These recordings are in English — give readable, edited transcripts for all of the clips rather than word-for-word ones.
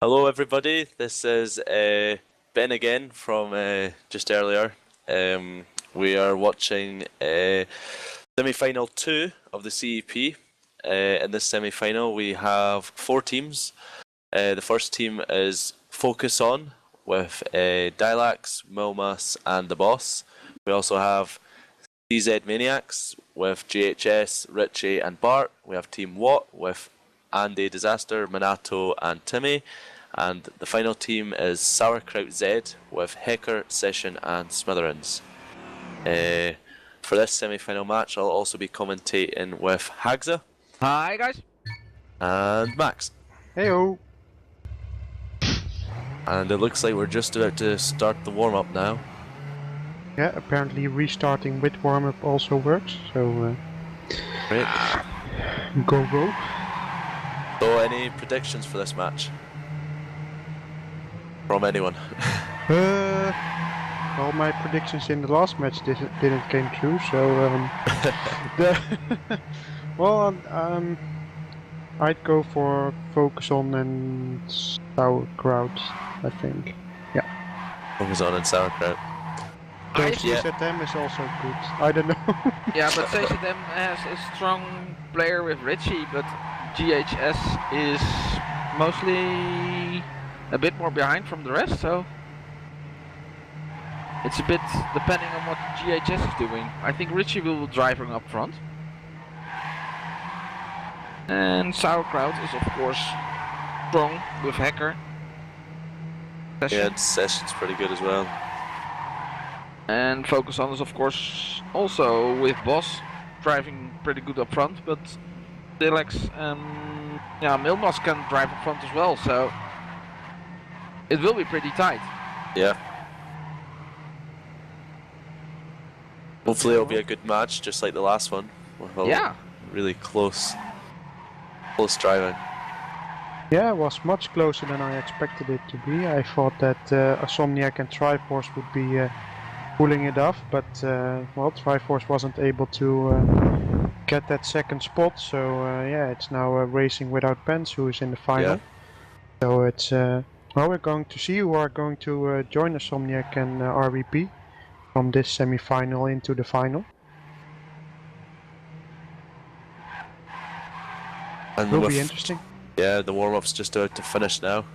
Hello, everybody. This is Ben again from just earlier. We are watching semi-final 2 of the CEP. In this semi-final, we have 4 teams. The first team is Focuson with Dilax, Milmas, and the Boss. We also have CZ Maniacs with GHS, Richie, and Bart. We have Team Watt with Andy Disaster, Minato, and Timmy. And the final team is Sauerkraut Z with Hecker, Session, and Smitherins. For this semi-final match, I'll also be commentating with Hagza. Hi guys. And Max. Heyo. And it looks like we're just about to start the warm-up now. Yeah, apparently restarting with warm-up also works, so Great. go. So any predictions for this match? From anyone? Well, my predictions in the last match didn't came true, so I'd go for Focuson and Sauerkraut, I think. Yeah. Focuson and Sauerkraut. CZM is also good. I don't know. Yeah, but CZM has a strong player with Richie, but GHS is mostly a bit more behind from the rest, so it's a bit depending on what GHS is doing. I think Richie will drive him up front. And Sauerkraut is of course strong with Hacker. Session. Yeah, and Session's pretty good as well. And Focuson is of course also with Boss driving pretty good up front, but Dilex and Milmas can drive up front as well, so it will be pretty tight. Yeah. Hopefully it'll be a good match, just like the last one. Yeah. Really close driving. Yeah, it was much closer than I expected it to be. I thought that Insomniac and Triforce would be pulling it off, but well, Triforce wasn't able to get that second spot, so yeah, it's now racing without Pence, who is in the final. Yeah. So it's well, we're going to see who are going to join Insomniac and RVP from this semi-final into the final. And Will be interesting. Yeah, the warm-up's just about to finish now.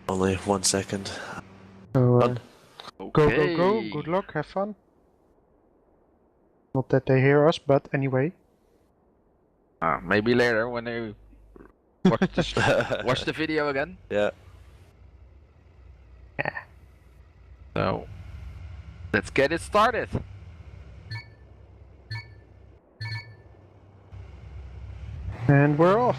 Only 1 second. So Okay. go, good luck, have fun. Not that they hear us, but anyway. Maybe later when they watch the video again. Yeah. Yeah. So let's get it started. And we're off.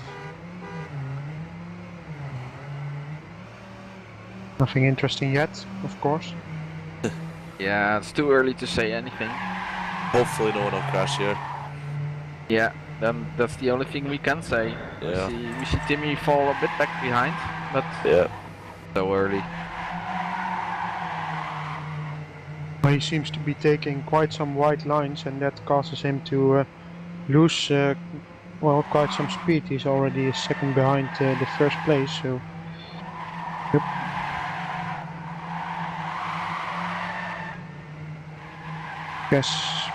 Nothing interesting yet, of course. Yeah, it's too early to say anything. Hopefully no one will crash here. Yeah, then that's the only thing we can say. Yeah. We see Timmy fall a bit back behind, but Yeah. so early. Well, he seems to be taking quite some wide lines, and that causes him to lose well, quite some speed. He's already a second behind the first place, so yep. Guess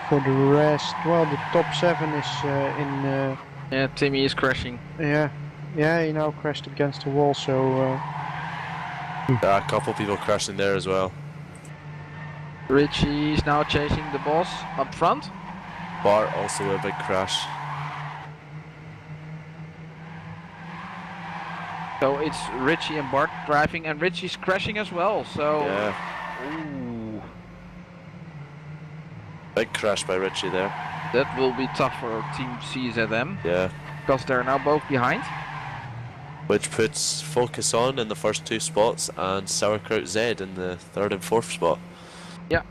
for the rest, well, the top 7 is in Yeah, Timmy is crashing. yeah, he now crashed against the wall, so Yeah, a couple people crashing there as well. Richie is now chasing the boss up front. Bart also a big crash. So it's Richie and Bart driving, and Richie's crashing as well, so Yeah. ooh, Big crash by Richie there. that will be tough for Team CZM, Yeah. because they're now both behind. Which puts Focuson in the first 2 spots and Sauerkraut Z in the 3rd and 4th spot. Yeah.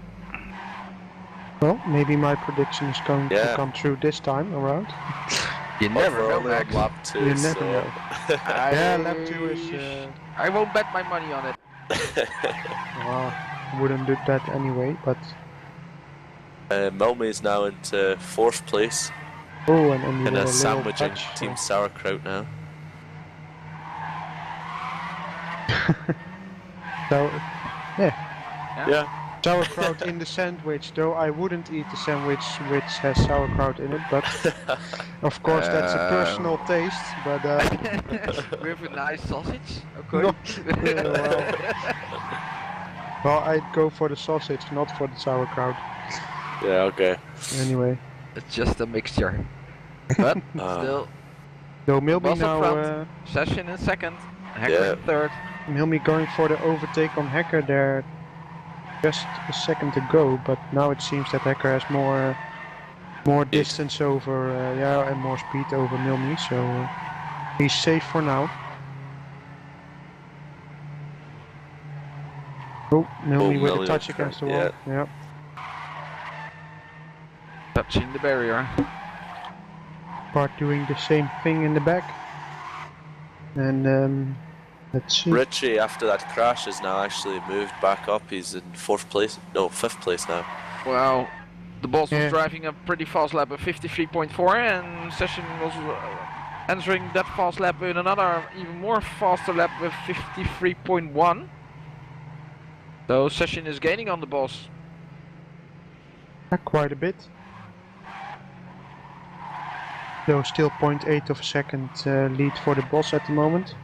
well, maybe my prediction is going to Yeah. come true this time around. You never We're know, only on Max. lap 2, You never so... know. Yeah, lap 2 is I won't bet my money on it. well, wouldn't do that anyway, but Melme is now into 4th place. oh, and then And a little sandwiching patch, Team Sauerkraut now. So, Yeah. sauerkraut in the sandwich, though I wouldn't eat the sandwich which has sauerkraut in it, but of course that's a personal taste, but With a nice sausage, okay? not, well, I'd go for the sausage, not for the sauerkraut. Yeah, okay. Anyway, It's just a mixture. But still, though Milby Boss up now, front. Session in second, Hacker Yeah. in third. Milby going for the overtake on Hacker there just a second ago, but now it seems that Hacker has more distance over, and more speed over Milby, so he's safe for now. Oh, Milby with Milby a touch with against the crack, wall. Yeah. Touching the barrier. Bart doing the same thing in the back. And let's see. Richie, after that crash, has now actually moved back up. He's in fifth place now. Well, the boss Yeah. was driving a pretty fast lap of 53.4 and Session was entering that fast lap with another even more faster lap with 53.1. So Session is gaining on the boss. Quite a bit. Though still 0.8 of a second lead for the boss at the moment.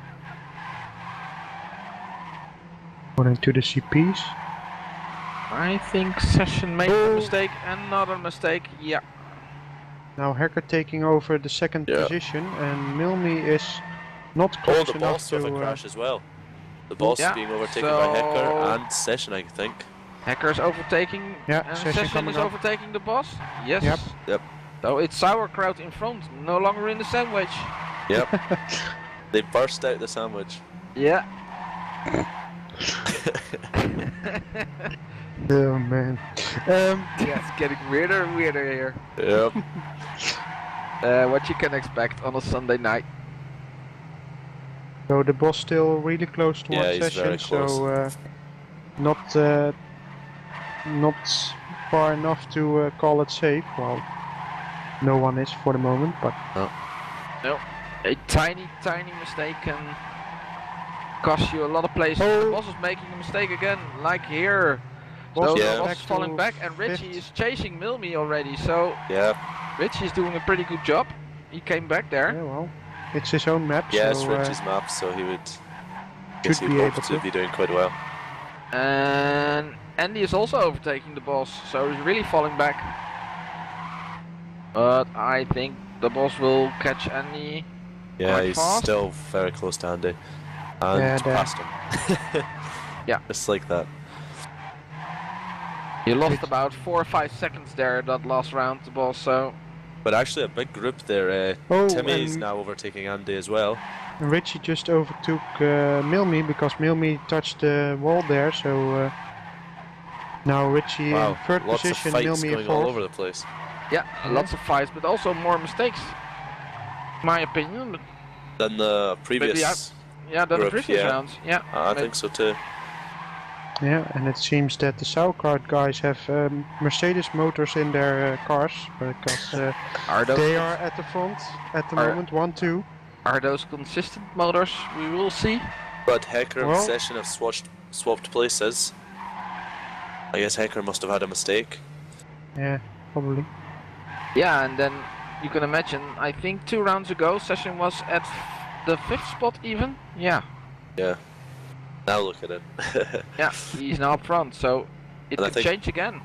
According to the CPs. I think Session made a mistake, another mistake, yeah. Now Hacker taking over the second position, and Milmy is not close the enough boss to. of a crash as well. The boss Yeah, being overtaken by Hacker so- and Session, I think. Hacker's overtaking, Yeah, and Session Session coming is up. overtaking the boss. Yes. Yep. Yep. So it's sauerkraut in front, no longer in the sandwich. Yep. They burst out the sandwich. Yeah. Oh man. It's getting weirder and weirder here. Yep. What you can expect on a Sunday night. So the boss still really close to Yeah, one he's session, very close. so not far enough to call it safe. Well, no one is for the moment, but A tiny mistake can cost you a lot of places. Oh. The boss is making a mistake again, like here. Boss So is the boss back is falling to back and Richie fifth. is chasing Milmy already. So Yep. Richie is doing a pretty good job. He came back there. yeah, well, it's his own map, Yeah, it's so Richie's map, so he would. Guess should he'd be hope able to to. be doing quite well. And Andy is also overtaking the boss, so he's really falling back. But I think the boss will catch Andy. Yeah, Quite he's fast. still very close to Andy. And Yeah, there. past him. Yeah. Just like that. He lost about 4 or 5 seconds there that last round, the boss, so... But actually a big group there. Oh, Timmy is and now overtaking Andy as well. Richie just overtook Milmy because Milmy touched the wall there, so now Richie Wow, in third lots position, of fights Milmy in going all fourth. over the place. Yeah, lots of fights, but also more mistakes. My opinion, but Than the previous. yeah, than the Group, previous yeah. rounds. Yeah, I but- think so too. Yeah, and it seems that the sauerkraut guys have Mercedes motors in their cars because Are those they are at the front at the Are- moment, 1-2. are those consistent motors? We will see. But Hacker and Well- Session have swapped places. I guess Hacker must have had a mistake. Yeah, probably. Yeah, and then you can imagine. I think 2 rounds ago, Session was at the 5th spot even. Yeah, Yeah. Now look at it. yeah, he's now up front, so it And I could think- change again.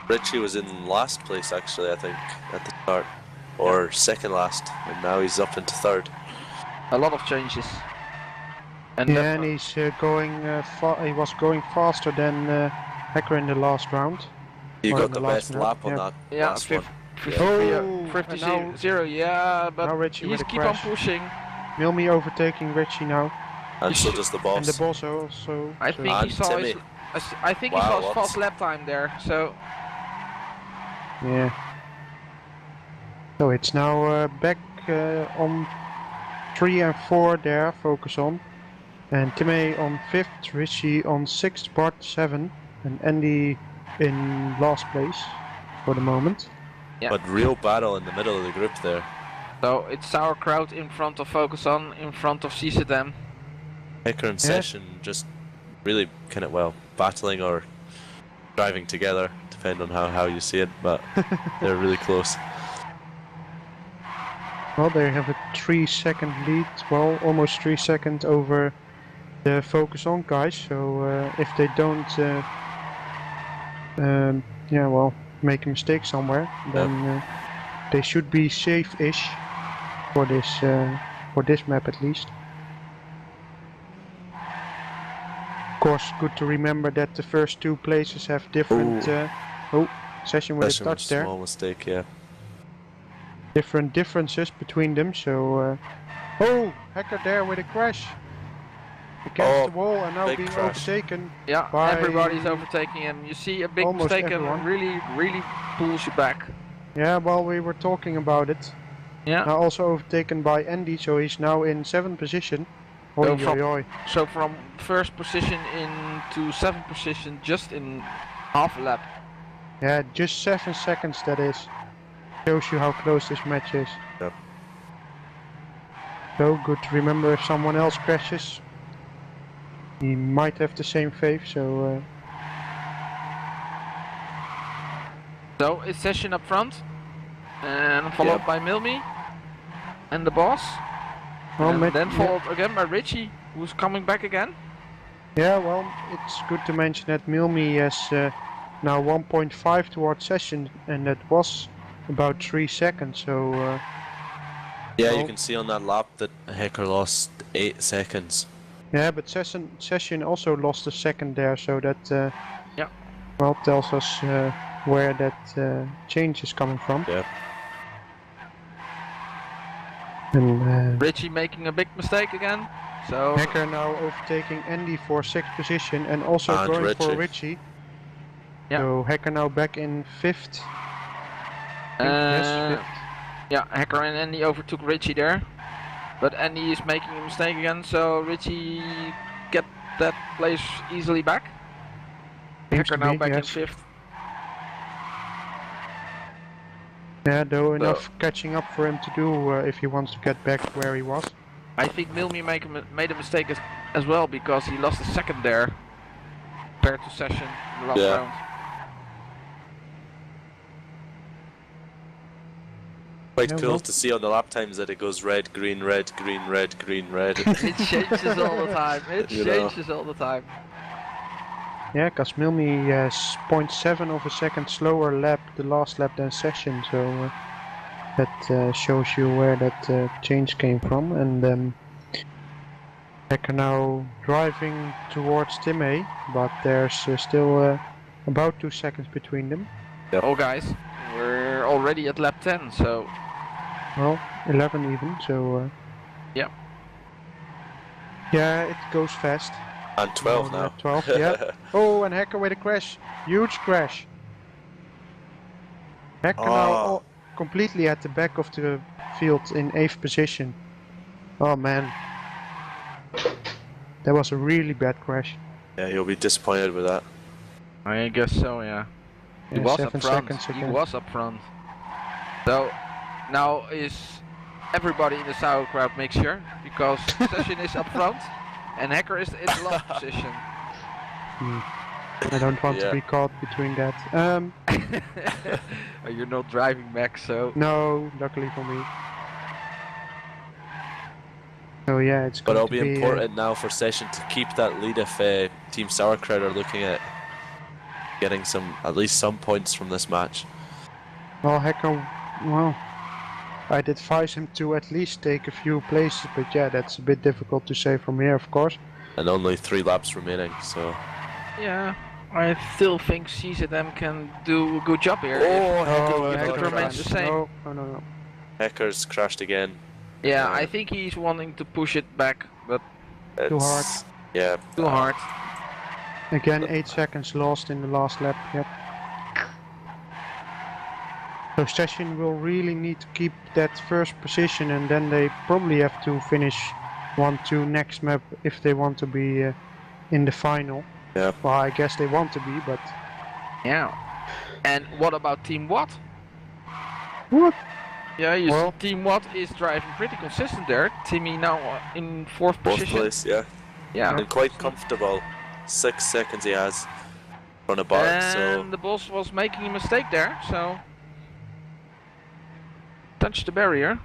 Richie was in last place actually, I think, at the start. Or second last, and now he's up into third. A lot of changes. And Yeah, that- and he's he was going faster than Hacker in the last round. You Or got in the the last best map, lap on yeah. that yeah, last one. 50, Oh, 50 and now- 0, yeah, but now Richie he's with a keep crash. on pushing. Milmy overtaking Richie now, And so does the boss. and the boss also. I so- think he And saw his, Timmy. I think he Wow, saw his what? fast lap time there. So Yeah. So it's now back on 3 and 4 there, focus on. And Timmy on 5th, Richie on 6th, Bart 7, and Andy in last place for the moment. yeah. But real battle in the middle of the group there. So it's sauerkraut in front of focuson, in front of CZM. Hecker and Session just really kind of, well, battling or driving together, depending on how you see it, but they're really close. Well, they have a 3-second lead, well, almost 3 seconds over the focuson guys, so if they don't make a mistake somewhere, then they should be safe-ish for this map at least. Of course, good to remember that the first two places have different... Session with a touch there. Small mistake, yeah. Different differences between them, so... oh! Hecker there with a crash! Against the wall and now being overtaken. Yeah, by everybody's overtaking him. You see a big mistake and really pulls you back. Yeah, well, we were talking about it. Yeah. Now also overtaken by Andy, so he's now in 7th position. So from first position into 7th position just in half a lap. Yeah, just 7 seconds that is. Shows you how close this match is. Yep. So good to remember if someone else crashes. He might have the same fate, so... So it's Session up front. And followed by Milmi. And the boss. Well, and then followed again by Richie, who's coming back again. Yeah, well, it's good to mention that Milmi has now 1.5 towards Session, and that was about 3 seconds, so... yeah, you can see on that lap that Hecker lost 8 seconds. Yeah, but Session also lost a second there, so that yeah, well, tells us where that change is coming from. Yeah. And Richie making a big mistake again. So Hecker now overtaking Andy for 6th position and also going for Richie. Yeah. So Hecker now back in 5th. Yes, 5th. Yeah, Hecker and Andy overtook Richie there. But Andy is making a mistake again, so Richie get that place easily back. Hecker now back in 5th. Yeah, though enough catching up for him to do if he wants to get back where he was. I think Milmi made a mistake as well, because he lost a second there compared to Session in the last round. Quite cool to see on the lap times that it goes red, green, red, green, red, green, red. It changes all the time. It changes all the time. Yeah, because Milmi has 0.7 of a second slower lap, the last lap than Session, so that shows you where that change came from. And Hecker now driving towards Team A, but there's still about 2 seconds between them. Yep. Oh guys, we're already at lap 10, so... Well, 11 even, so... yeah. Yeah, it goes fast. And 12 now. 12, yeah. Oh, and Hecker with a crash. Huge crash. Hecker now completely at the back of the field in 8th position. Oh man. That was a really bad crash. Yeah, you'll be disappointed with that. I guess so, yeah. He was up front. He was up front. So now is everybody in the sauerkraut mixture, because Session is up front and Hecker is in the last position. I don't want to be caught between that. You're not driving, Max, so... No, luckily for me. So yeah, it's going But it'll to be important now for Session to keep that lead if Team Sauerkraut are looking at getting at least some points from this match. Well, Hecker, well, I'd advise him to at least take a few places, but yeah, that's a bit difficult to say from here, of course. And only 3 laps remaining, so... Yeah, I still think CZM can do a good job here. Hecker remains the same. No. Hecker's crashed again. Yeah, I think he's wanting to push it back, but... Too hard. Yeah. Too hard. Again, 8 seconds lost in the last lap, yep. So Session will really need to keep that first position, and then they probably have to finish 1-2 next map if they want to be in the final. Yeah. Well, I guess they want to be, but... Yeah. And what about Team Watt? What? Yeah, see Team Watt is driving pretty consistent there. Timmy now in 4th position. Place, yeah. Yeah. And quite comfortable. 6 seconds he has on a bar, so And the boss was making a mistake there, so touched the barrier.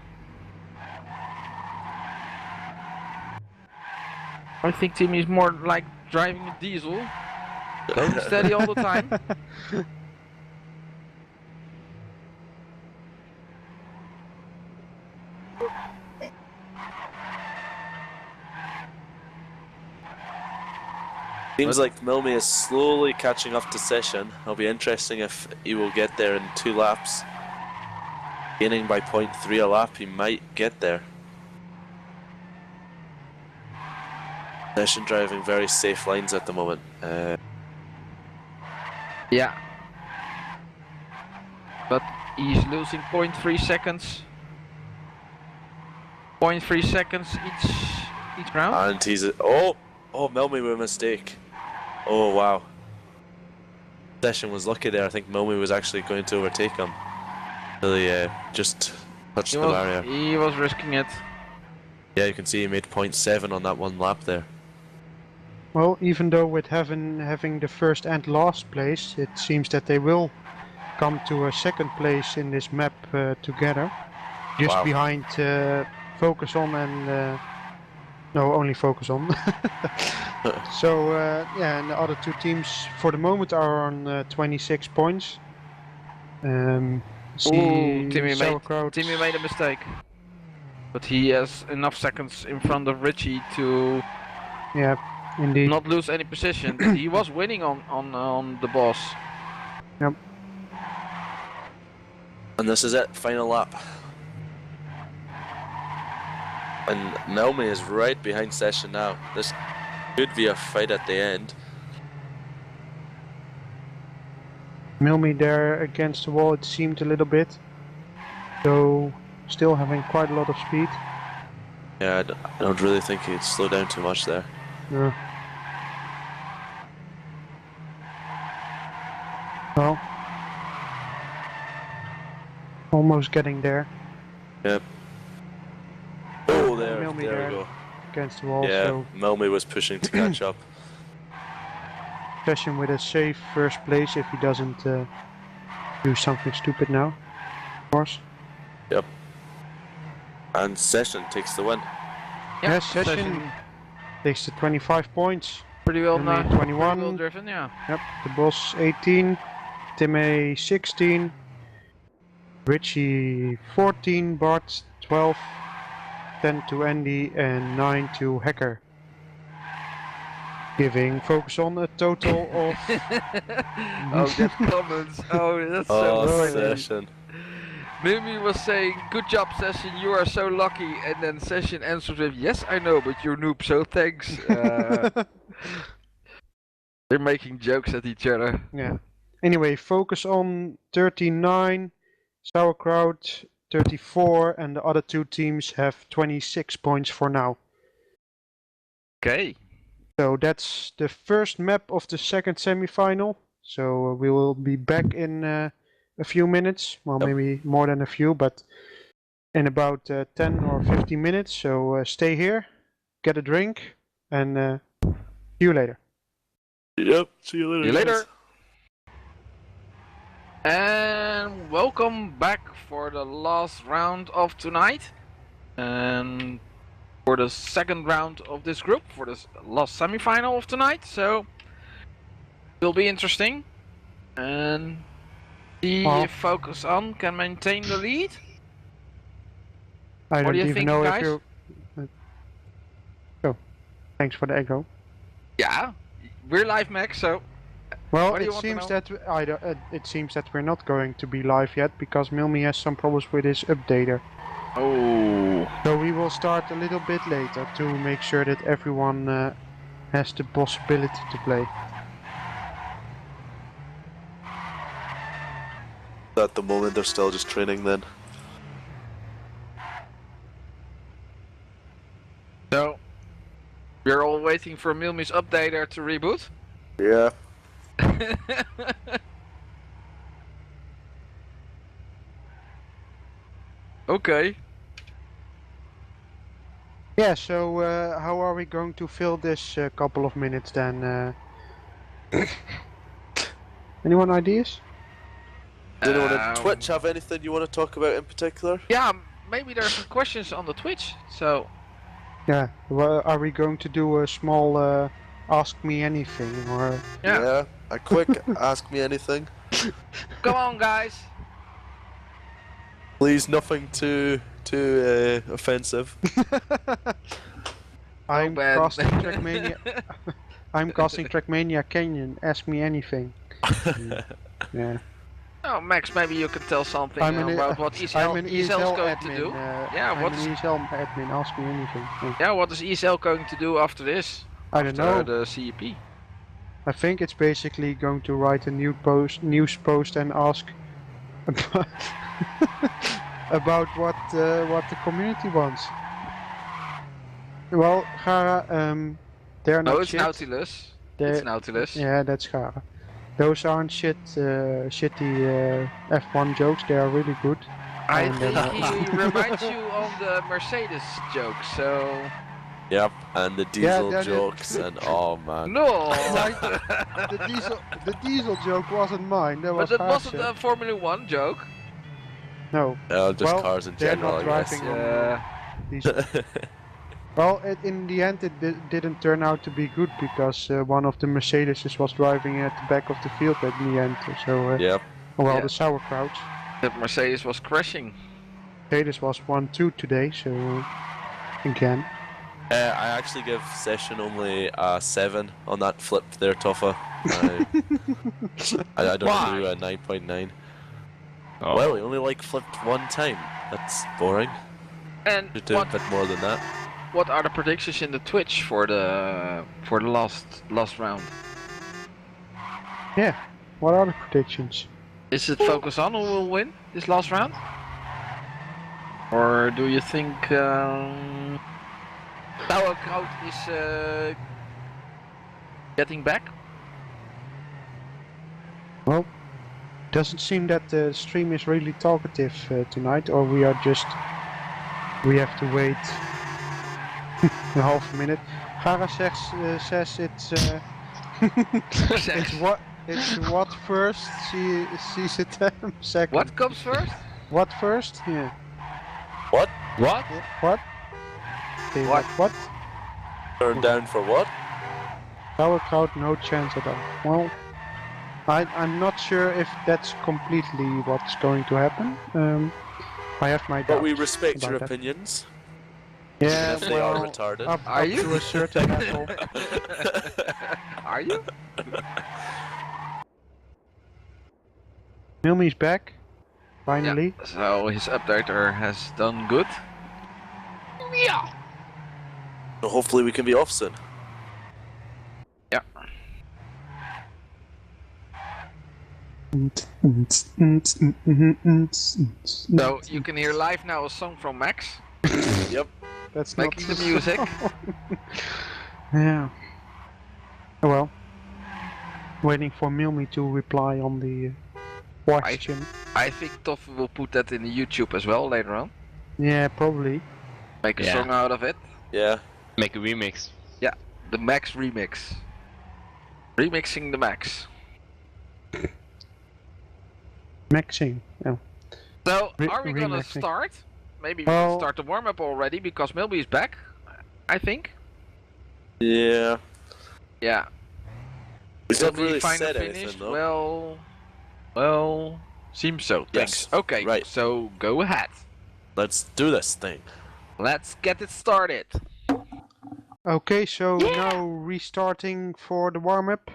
I think Timmy's more like driving a diesel, going steady all the time. seems like Milmy is slowly catching up to Session. It'll be interesting if he will get there in 2 laps. Gaining by 0.3 a lap, he might get there. Session driving very safe lines at the moment. Yeah. But he's losing 0.3 seconds. 0.3 seconds each round. And he's... Oh, Milmy with a mistake. Oh, wow. Session was lucky there. I think Milmy was actually going to overtake him. Really just touched the barrier. He was risking it. Yeah, you can see he made 0.7 on that 1 lap there. Well, even though with having the first and last place, it seems that they will come to a second place in this map together. Just Wow. behind focuson and... no, only focuson. So, yeah, and the other 2 teams for the moment are on 26 points. Ooh, Timmy made a mistake. But he has enough seconds in front of Richie to indeed. not lose any position. But he was winning on the boss. Yep. And this is it, final lap. And Milmy is right behind Session now. This could be a fight at the end. Milmy there against the wall, it seemed a little bit. Though still having quite a lot of speed. Yeah, I don't really think he'd slow down too much there. No. Well, almost getting there. Yep. Oh, there Milmy we there go. against the wall. Yeah, So Milmy was pushing to catch up. Session with a safe first place if he doesn't do something stupid now, of course. Yep. And Session takes the win. Yeah, Yes, Session takes the 25 points. Pretty well Milmy now. 21. Pretty well driven, yeah. Yep, the boss 18, Timmy 16, Richie 14, Bart 12, 10 to Andy and 9 to Hacker. Giving focuson a total of... Oh, that comments. Oh, that's so Oh, funny. Session. Mimi was saying, "Good job, Session, you are so lucky," and then Session answers with, "Yes, I know, but you're noob, so thanks." They're making jokes at each other. Yeah. Anyway, focuson 39, Sauerkraut 34, and the other 2 teams have 26 points for now. Okay. So that's the first map of the second semi-final. So we will be back in a few minutes. Well, Yep. maybe more than a few, but in about 10 or 15 minutes. So stay here, get a drink, and see you later. Yep, see you later. See you later. guys. And welcome back for the last round of tonight. And for the second round of this group, for the last semi-final of tonight. So, will be interesting. And see if focuson can maintain the lead. I What don't do you even think, know guys? if you're... Thanks for the echo. Yeah, we're live, Max, so... Well, What do you it want to seems know? that it seems that we're not going to be live yet because Milmy has some problems with his updater. Oh. So we will start a little bit later to make sure that everyone has the possibility to play. At the moment, they're still just training then. So, we're all waiting for Milmi's updater to reboot. Yeah. Okay. Yeah, so how are we going to fill this couple of minutes then? Anyone ideas? Does anyone on Twitch have anything you want to talk about in particular? Yeah, maybe there are some questions on the Twitch. So Yeah, well, are we going to do a small ask me anything or? yeah, A quick ask me anything. come on, guys. Please, nothing too offensive. I'm Ben. casting Trackmania. I'm casting Trackmania Canyon. Ask me anything. Yeah. Oh, Max, maybe you can tell something I'm an about what I'm an ESL is ESL going admin. to do. Yeah, I'm what an is ESL admin. Ask me anything. Yeah. yeah, what is ESL going to do after this? I don't After know. the CEP. I think it's basically going to write a news post, and ask about, about what the community wants. Well, Gara, they're No, not it's shit. Nautilus. They're, It's Nautilus. Yeah, that's Gara. Those aren't shitty F1 jokes. They are really good. I And think then, he reminds you on the Mercedes joke, so... Yep, and the diesel then jokes and oh man. No! the diesel joke wasn't mine. That But was that wasn't Gaar's. a Formula 1 joke. No. Just Well, cars in they're general, not I driving guess. on diesel. Well, in the end, it didn't turn out to be good because one of the Mercedes was driving at the back of the field at the end. So, Yep. well, Yeah. the sauerkrauts. That Mercedes was crashing. Mercedes was 1-2 today, so again. I actually give session only a 7 on that flip there, Toffa. I don't Why? do a 9.9. Oh. Well, we only flipped one time. That's boring. And Should do a bit more than that. what are the predictions in the Twitch for the last round? Yeah. What are the predictions? Is it focuson who will win this last round? Or do you think Sauerkraut is getting back? Well, doesn't seem that the stream is really talkative tonight, or we have to wait a half a minute. Gara says it's it's what first. She sees it second. What comes first? What first? Yeah. What? What? Yeah. What? Okay, What? What? Turn down for what? Sauerkraut, no chance at all. Well, I'm not sure if that's completely what's going to happen. I have my doubts. But we respect your about that. opinions. Yeah, Even if they are well, retarded. up Are you? to a certain level. Are you? Milmi's back, finally. Yeah, so his updater has done good. Yeah. So hopefully we can be off soon. Yeah. So you can hear live now a song from Max Yep. That's making not the music. Yeah. Oh well. Waiting for Milmi to reply on the question. I think Toff will put that in the YouTube as well later on. Yeah, probably. Make a Yeah. song out of it. Yeah. Make a remix. The Max remix. Remixing the Max. Maxing. Oh. So, are we gonna remixing. start? Maybe we Well- can start the warm-up already because Milby is back. I think. Yeah. Yeah. He's Will not we really find said it anything finished? though. Well, seems so. Thanks. Yes. Okay. Right. So go ahead. Let's do this thing. Let's get it started. Okay, so now restarting for the warm-up.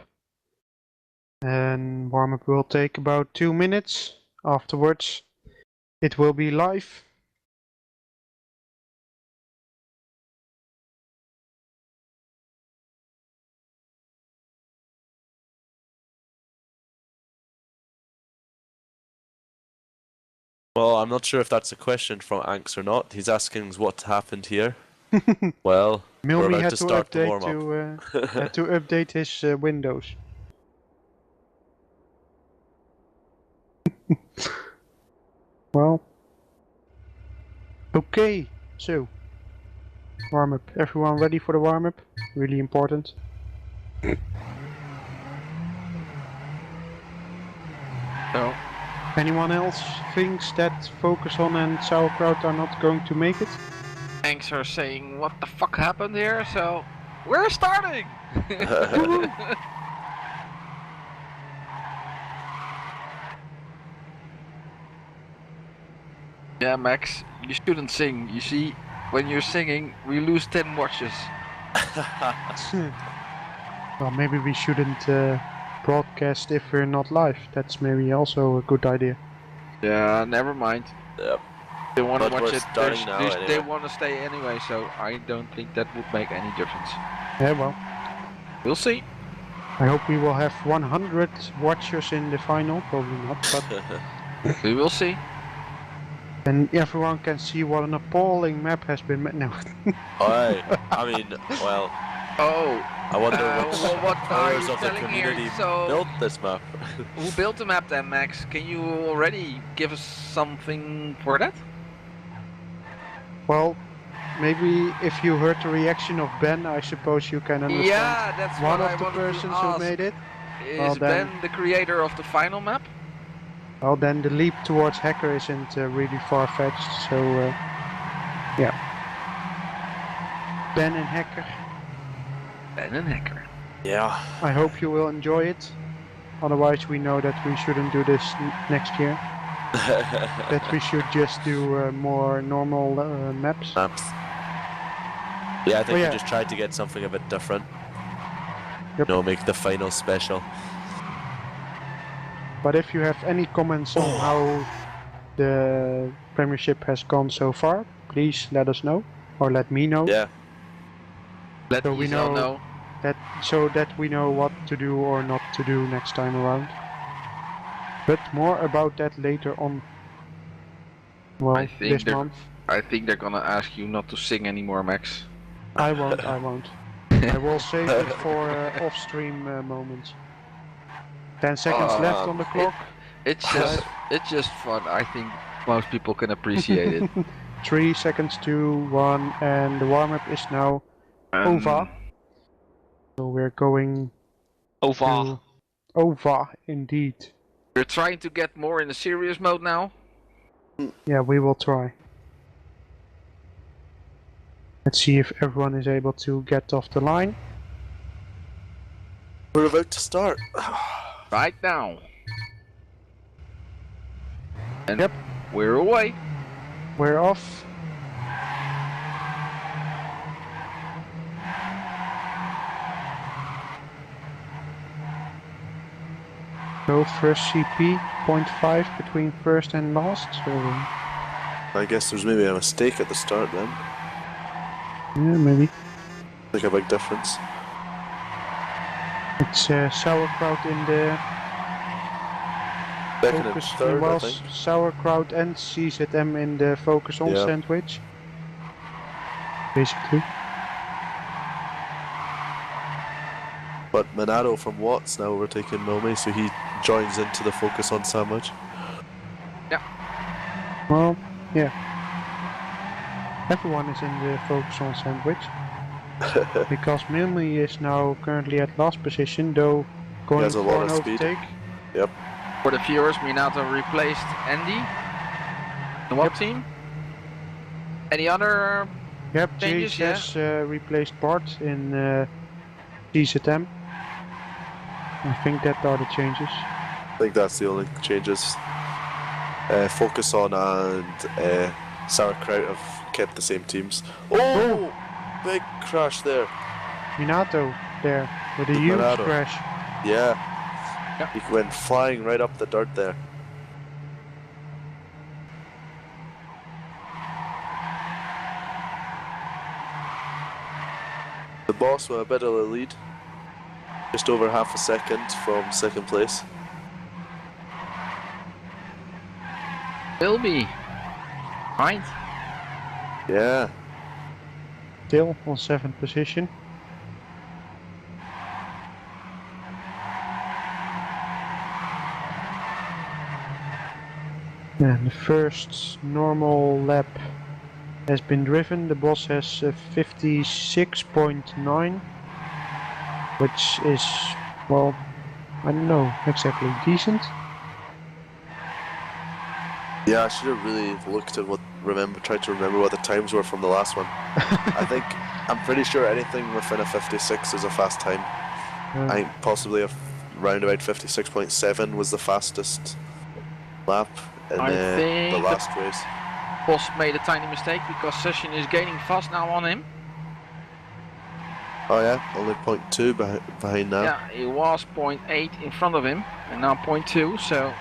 And warm-up will take about 2 minutes. Afterwards, it will be live. Well, I'm not sure if that's a question from Anx or not. He's asking what happened here. Well, we're Milmi about had to to start the update warm-up. had to update his Windows. Well, okay, so Warm-up. Everyone ready for the warm-up? Really important. So, Anyone else thinks that focuson and sauerkraut are not going to make it? thanks for saying what the fuck happened here, so we're starting! Yeah, Max, you shouldn't sing. You see, when you're singing, we lose 10 watches. Well, maybe we shouldn't broadcast if we're not live. That's maybe also a good idea. Yeah, never mind. Yep. They want to But watch we're it. starting now They anyway. want to stay anyway, so I don't think that would make any difference. Yeah, well, We'll see. I hope we will have 100 watchers in the final. Probably not, but We will see. then everyone can see what an appalling map has been made. No. Alright, I mean, well, Oh, I wonder which what are members you of the telling here? community So, built this map. who built the map then, Max? Can you already give us something for that? Well, maybe if you heard the reaction of Ben, I suppose you can understand. Yeah, that's One what of I the wanted persons to who ask. made it. Is Well, then- Ben the creator of the final map? Well, then the leap towards hacker isn't really far-fetched. So, yeah. Ben and hacker. Ben and Hacker. Yeah. I hope you will enjoy it. Otherwise, we know that we shouldn't do this next year. That we should just do more normal maps. Maps. Yeah, I think Oh, yeah. we just tried to get something a bit different. Yep. You know, make the final special. But if you have any comments on how the Premiership has gone so far, please let us know, or let me know. Yeah. Let So we ESL know- so that we know what to do or not to do next time around. But more about that later on. Well, I think this they're- month. I think they're gonna ask you not to sing anymore, Max. I won't. I will save it for off-stream moments. 10 seconds left on the clock. It's just fun. I think most people can appreciate it. 3 seconds to 1, and the warm-up is now over. So we're going Over. to over, indeed. We're trying to get more in the serious mode now. Yeah, we will try. Let's see if everyone is able to get off the line. We're about to start. Right now. And Yep. we're away. We're off. So first CP, 0.5 between first and last. So I guess there's maybe a mistake at the start then. yeah, maybe. Like a big difference. It's sauerkraut in the Second and focus. third, I Well, think. sauerkraut and CZM in the focuson Yeah. sandwich. Basically. But Monado from Watts now overtaking Milme, so he joins into the focuson sandwich. Well, yeah. Everyone is in the focuson sandwich. Because Milmy is now currently at last position, though going has a for lot an of speed. overtake. Yep. For the viewers, Minato replaced Andy. And what Yep. team? Any other? Yep, Changes, Jace has replaced Bart in CZM. I think that are the changes. I think that's the only changes. Focuson and Sauerkraut have kept the same teams. Oh! Big crash there. Minato there with a huge Minato. crash. Yeah. Yep. He went flying right up the dirt there. The boss with a bit of a lead. Just over half a second from second place. Will be. Right. Yeah. Still on 7th position. And the first normal lap has been driven. The boss has 56.9, which is, well, I don't know exactly, decent. Yeah, I should have really looked at tried to remember what the times were from the last one. I'm pretty sure anything within a 56 is a fast time. I think possibly round about 56.7 was the fastest lap in I the think last race. Boss made a tiny mistake because Session is gaining fast now on him. Oh yeah, only 0.2 behind now. Yeah, he was 0.8 in front of him and now 0.2, so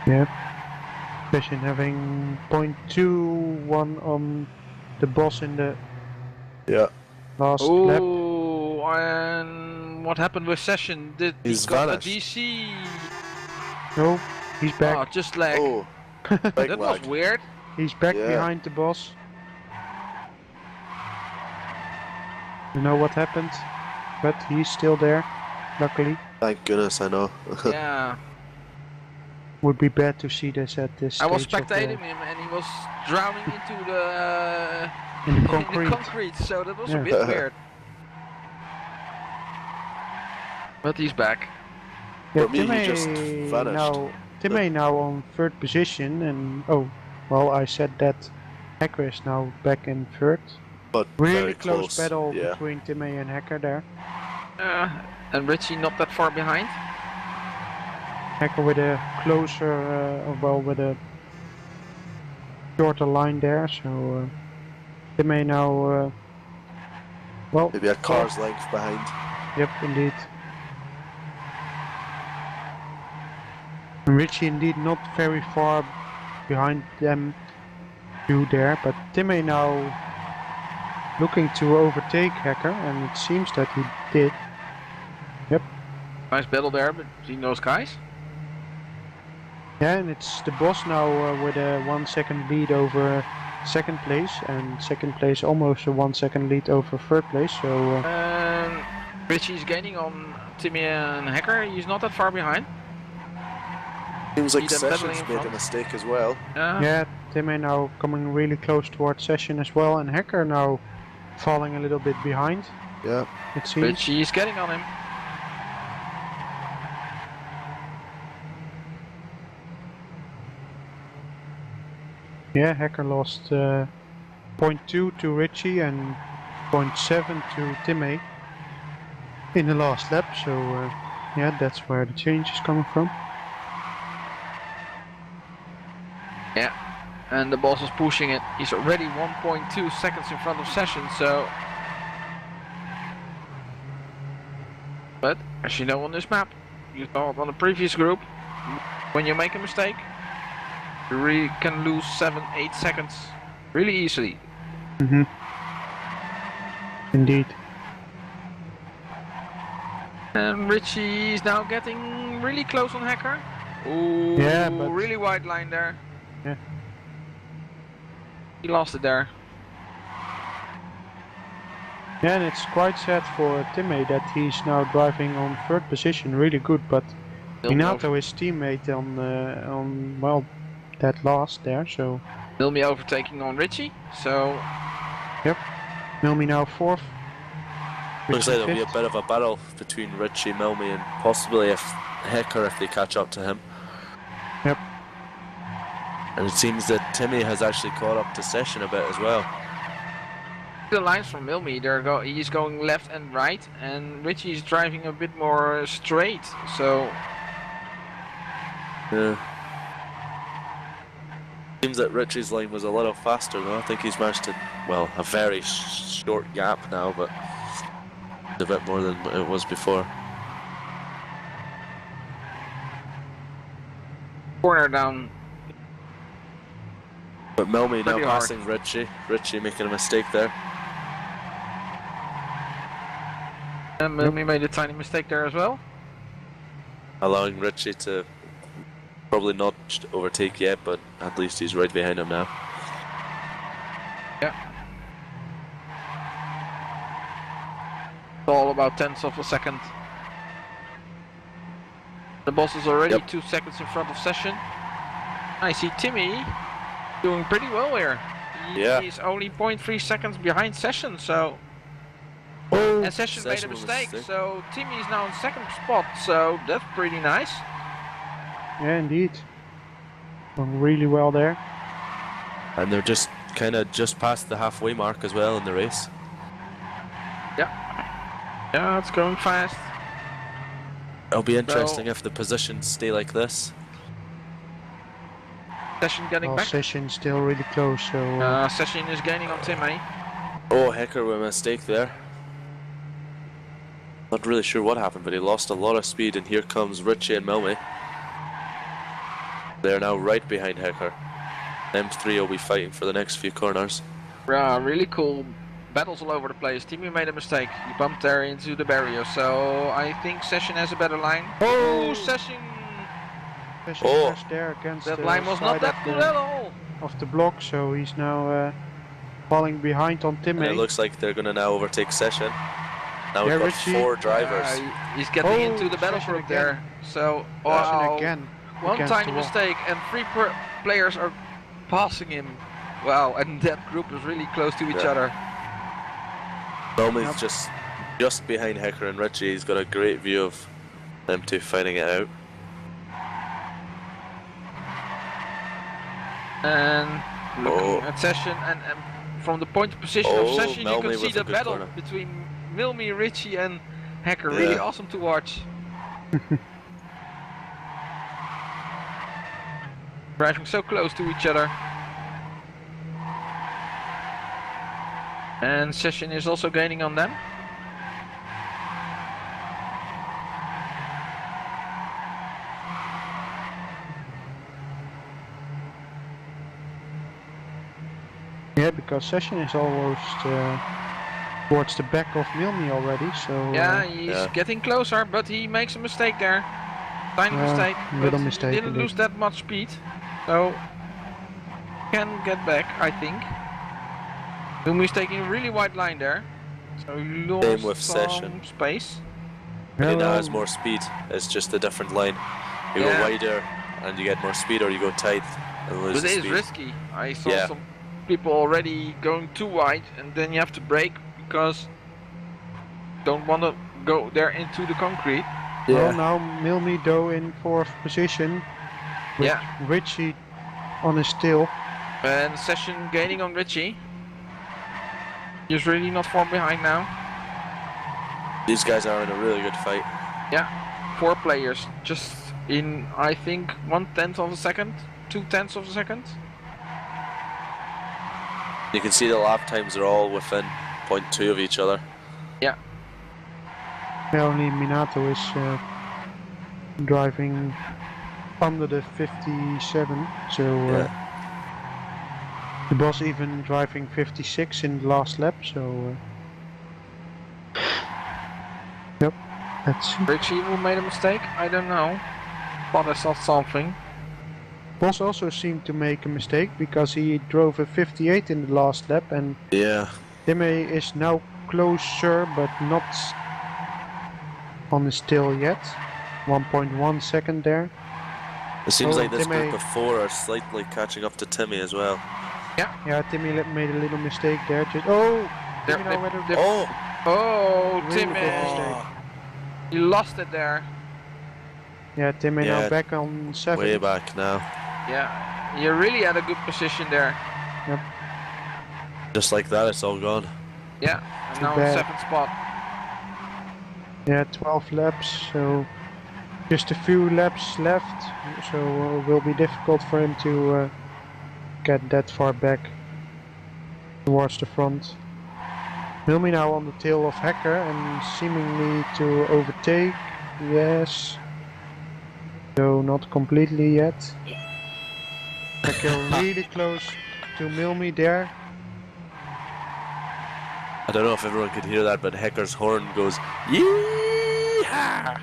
Yeah. Session having 0.21 on the boss in the last lap. oh, and what happened with Session? Did he He's got vanished. a DC? No, he's back. Oh, just lag. Oh, big That was lag. weird. He's back Yeah. behind the boss. You know what happened? But he's still there, luckily. Thank goodness, I know. Yeah, Would be bad to see this at this I was stage of the, spectating him and he was drowning into the in the in the concrete. concrete, so that was a Yeah. bit weird. But he's back. Yeah, For me, he just vanished. Timmy now on third position, and oh, well, I said that Hacker is now back in third. But Really very close battle yeah. between Timmy and Hacker there. And Richie not that far behind. Hacker with a closer, with a shorter line there, so Timmy now, Maybe a car's length behind. Yep, indeed. And Richie indeed not very far behind them two there, but Timmy now looking to overtake Hacker, and it seems that he did. Yep. Nice battle there between those guys. Yeah, and it's the boss now with a 1 second lead over second place, and second place almost a 1 second lead over third place, so... Richie's gaining on Timmy and Hacker, he's not that far behind. Seems like See them battling Sessions in made a front. mistake as well. Yeah, Timmy now coming really close towards Session as well, and Hacker now falling a little bit behind. Yeah. It seems. Richie's getting on him. Yeah, Hacker lost 0.2 to Richie and 0.7 to Timmy in the last lap, so yeah, that's where the change is coming from. Yeah, and the boss is pushing it. He's already 1.2 seconds in front of Session, so... But, as you know on this map, you saw it on the previous group, when you make a mistake, you really can lose 7-8 seconds really easily. Indeed. And Richie's now getting really close on Hacker. Ooh, Yeah, but... really wide line there. Yeah. He lost it there. Yeah, and it's quite sad for Timmy that he's now driving on third position, really good, but Minato, his teammate, on well, that last there, so... Milmi overtaking on Richie, so... Yep. Milmi now fourth. Looks like there'll be a fifth. bit of a battle between Richie, Milmi, and possibly Hacker if they catch up to him. Yep. And it seems that Timmy has actually caught up to Session a bit as well. The lines from Milmi, he's going left and right, and Richie's driving a bit more straight, so... Yeah. Seems that Richie's line was a little faster though. I think he's managed to, well, a very short gap now, but a bit more than it was before. Corner down. But Milmi now Pretty hard. passing Richie. Richie making a mistake there. And Milmi made a tiny mistake there as well. Allowing Richie to probably not overtake yet, but at least he's right behind him now. Yeah. all about tenths of a second. The boss is already 2 seconds in front of Session. I see Timmy doing pretty well here. He's only 0.3 seconds behind Session, so... and Session made a mistake, so Timmy is now in second spot, so that's pretty nice. Yeah, indeed. Going really well there. And they're just kind of just past the halfway mark as well in the race. Yeah, it's going fast. It'll be interesting if the positions stay like this. Session getting back. Session still really close, so... Session is gaining on Timmy. Oh, Hecker with a mistake there. Not really sure what happened, but he lost a lot of speed, and here comes Richie and Milmy. They're now right behind Hecker. Them three will be fighting for the next few corners. Yeah, really cool battles all over the place. Timmy made a mistake. He bumped there into the barrier, so I think Session has a better line. Oh, Session! Session crashed there against that line was not that good at all. Of the block, so he's now falling behind on Timmy. And it looks like they're going to now overtake Session. Now we've got Richie. 4 drivers. He's getting into the battle group there. So, again. One tiny mistake and 3 players are passing him. Wow, and that group is really close to each other. Milmy's just behind Hecker and Richie. He's got a great view of them two fighting it out. And looking at Session, and from the point of position of Session, you can see the battle between Milmy, Richie and Hecker. Really awesome to watch. Driving so close to each other. And Session is also gaining on them. Yeah, because Session is almost towards the back of Milmy already, so... yeah, he's getting closer, but he makes a mistake there. Tiny mistake, little but mistake, he didn't lose that much speed. So, can get back, I think. Milmy's taking a really wide line there. So he lost Same with some Session. space. But he now has more speed. It's just a different line. You go wider and you get more speed, or you go tight and lose But it speed. is risky. I saw some people already going too wide, and then you have to brake because you don't want to go there into the concrete. Well, now Milmy though in 4th position with Richie on his tail. And Session gaining on Richie. He's really not far behind now. These guys are in a really good fight. Yeah, 4 players just in, I think, 1/10 of a second, 2/10 of a second. You can see the lap times are all within 0.2 of each other. Yeah. Only Minato is driving under the 57, so the boss even driving 56 in the last lap, so yep, let's see. Richie who made a mistake? I don't know. Thought I saw something. Boss also seemed to make a mistake because he drove a 58 in the last lap, and Timmy is now closer but not on his tail yet. 1.1 second there. It seems like this group of 4 are slightly catching up to Timmy as well. Yeah, Timmy made a little mistake there. Just Timmy! You lost it there. Yeah, Timmy now back on 7. Way back now. Yeah, you really had a good position there. Yep. Just like that, it's all gone. Yeah, and now in 7th spot. Yeah, 12 laps, so just a few laps left, so it will be difficult for him to get that far back towards the front. Milmy now on the tail of Hecker and seemingly to overtake. Yes. Though not completely yet. Hecker really close to Milmy there. I don't know if everyone could hear that, but Hecker's horn goes yeehaw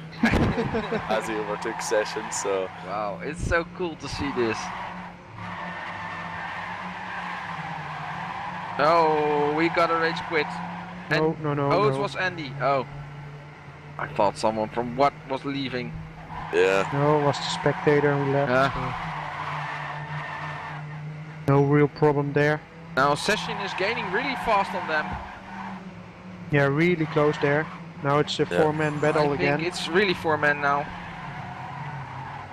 as he overtook Session. So wow, it's so cool to see this. Oh, we got a rage quit. No, no, no, Oh, no. it was Andy. Oh. I thought someone from what was leaving. Yeah. No, it was the spectator who left. Yeah. So no real problem there. Now Session is gaining really fast on them. Yeah, really close there. Now it's a Yeah. four-man battle I again. think it's really 4 men now.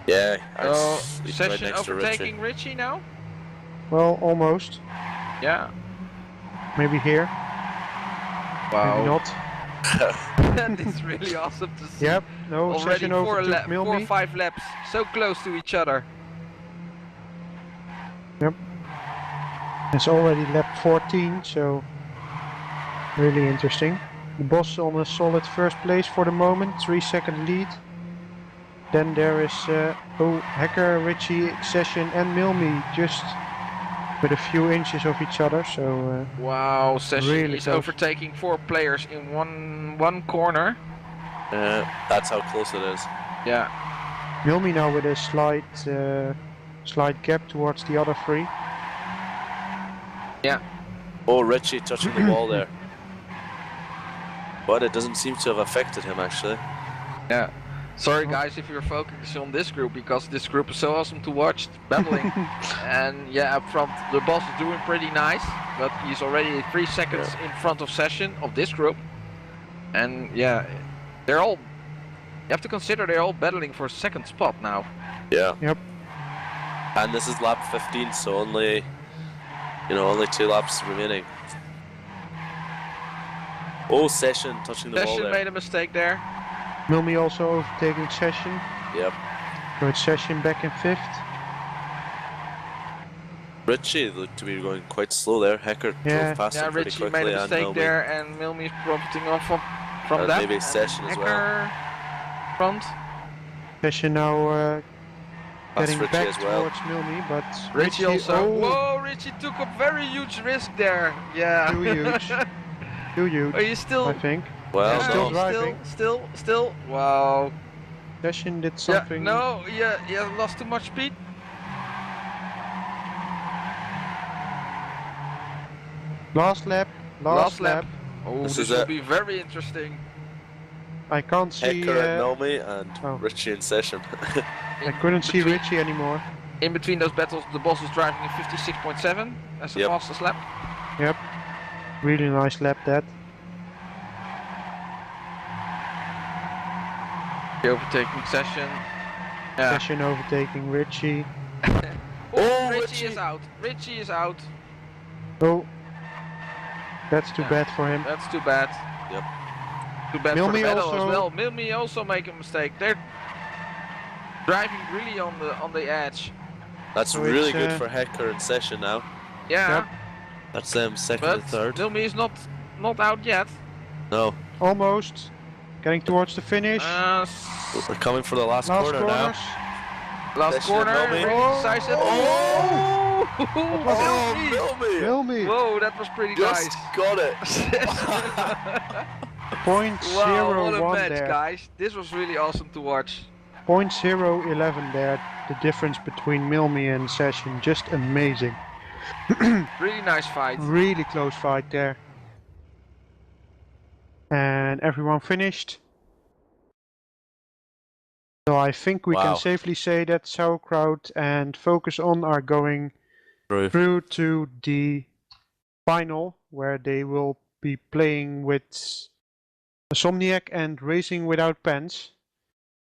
Yeah. So He's right Session next to Richie. overtaking Richie now? Well, almost. Yeah. Maybe here. Wow. Maybe not. That is really awesome to see. Yep. No, Already Session overtook 4 or Milmi. 5 laps, so close to each other. Yep. It's already lap 14, so really interesting. The boss on a solid first place for the moment, 3-second lead. Then there is Hacker, Richie, Session and Milmi just with a few inches of each other, so Wow, Session really is close. overtaking 4 players in one corner. That's how close it is. Yeah. Milmi now with a slight gap towards the other three. Yeah. Oh, Richie touching the wall there. But it doesn't seem to have affected him actually. Yeah. Sorry guys if you're focusing on this group, because this group is so awesome to watch, battling. And yeah, up front the boss is doing pretty nice, but he's already 3 seconds in front of Session of this group. And yeah, they're all, you have to consider they're all battling for a second spot now. Yeah. Yep. And this is lap 15, so only 2 laps remaining. Oh, Session touching the wall Session there. made a mistake there. Milmi also overtaking Session. Yep. So it's Session back in 5th. Richie looked to be going quite slow there. Hacker Yeah. drove past Yeah, him pretty Richie quickly. made a and mistake Milmi. there, and Milmi is profiting off from And that. maybe And Session as well. Hacker front. Session now Past getting Richie back as well. towards Milmi, but Richie also. oh, Whoa, Richie took a very huge risk there. Yeah. too huge. Too huge, Are you still? I think. Well, Yeah, still driving. Still. Wow. Session did something. Yeah. No. Yeah. He lost too much speed. Last lap. Last lap. Oh, This this is will it. be very interesting. I can't see. Hacker and Milmi and oh. Richie in Session. I couldn't see between- Richie anymore. In between those battles, the boss is driving in 56.7 as the Yep. fastest lap. Yep. Really nice lap that. The overtaking Session. Yeah. Session overtaking Richie. Oh, Richie. Richie is out. Richie is out. Oh. That's too Yeah. bad for him. That's too bad. Yep. Too bad for Milmi the battle also- as well. Milmi also make a mistake. They're driving really on the edge. That's So really it's, good for Hacker in Session now. Yeah, Yep. That's second but and third. Milmi is not out yet. No. Almost. Getting towards the finish. We're coming for the last Last corner corners. Last Session, corner, Milmi. very Oh. decisive. Oh! Oh, Milmi. Milmi! Milmi. Whoa, that was pretty Just nice. got it. Point Wow, what a 0-1 match, there. guys. This was really awesome to watch. 0.011 there. The difference between Milmi and Session. Just amazing. Really nice fight. Really close fight there. And everyone finished. So I think we Wow. can safely say that Sauerkraut and focuson are going through to the final, where they will be playing with Insomniac and Racing Without Pants.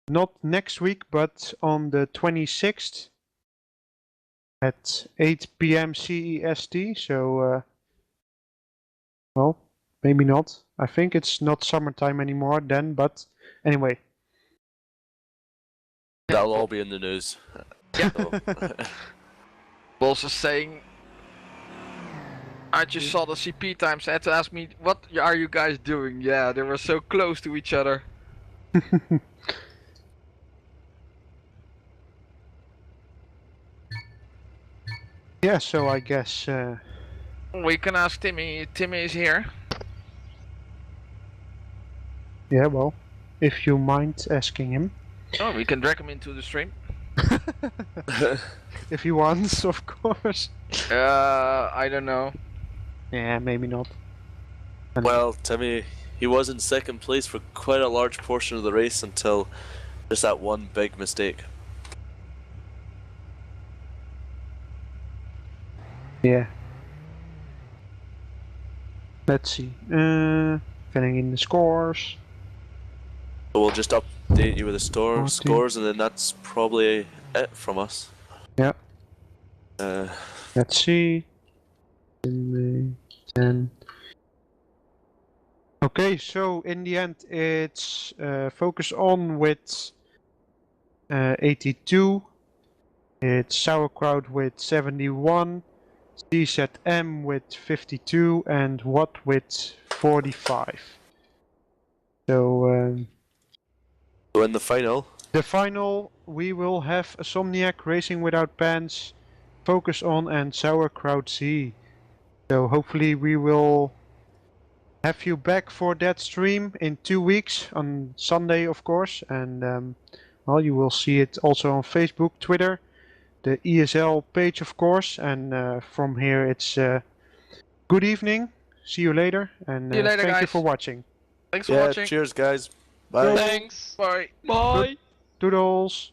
Not next week, but on the 26th at 8 PM CEST. So, well, maybe not. I think it's not summertime anymore then, but anyway. That'll all be in the news. Yeah. So, Boss is saying, I just saw the CP times, had to ask me, what are you guys doing? Yeah, they were so close to each other. Yeah, so I guess We can ask Timmy. Timmy is here. yeah, well, if you mind asking him. Oh, we can drag him into the stream. If he wants, of course. I don't know. Yeah, maybe not. And Well, Timmy, he was in second place for quite a large portion of the race until just that one big mistake. yeah. Let's see. Filling in the scores. So we'll just update you with the 14. scores, and then that's probably it from us. Yeah. Uh, Let's see. 10. Okay, so in the end, it's focus on with 82. It's sauerkraut with 71. CZM with 52 and Watt with 45. So so in the final, the final, we will have Insomniac Racing Without Pants, Focus On and Sauerkraut C. So hopefully we will have you back for that stream in 2 weeks on Sunday, of course. And well, you will see it also on Facebook, Twitter, the ESL page, of course. And from here, it's good evening. See you later. And See you later, thank you guys. for watching. Thanks for yeah. watching. Cheers, guys. Bye. Yo. Thanks. Bye. Bye. Doodles.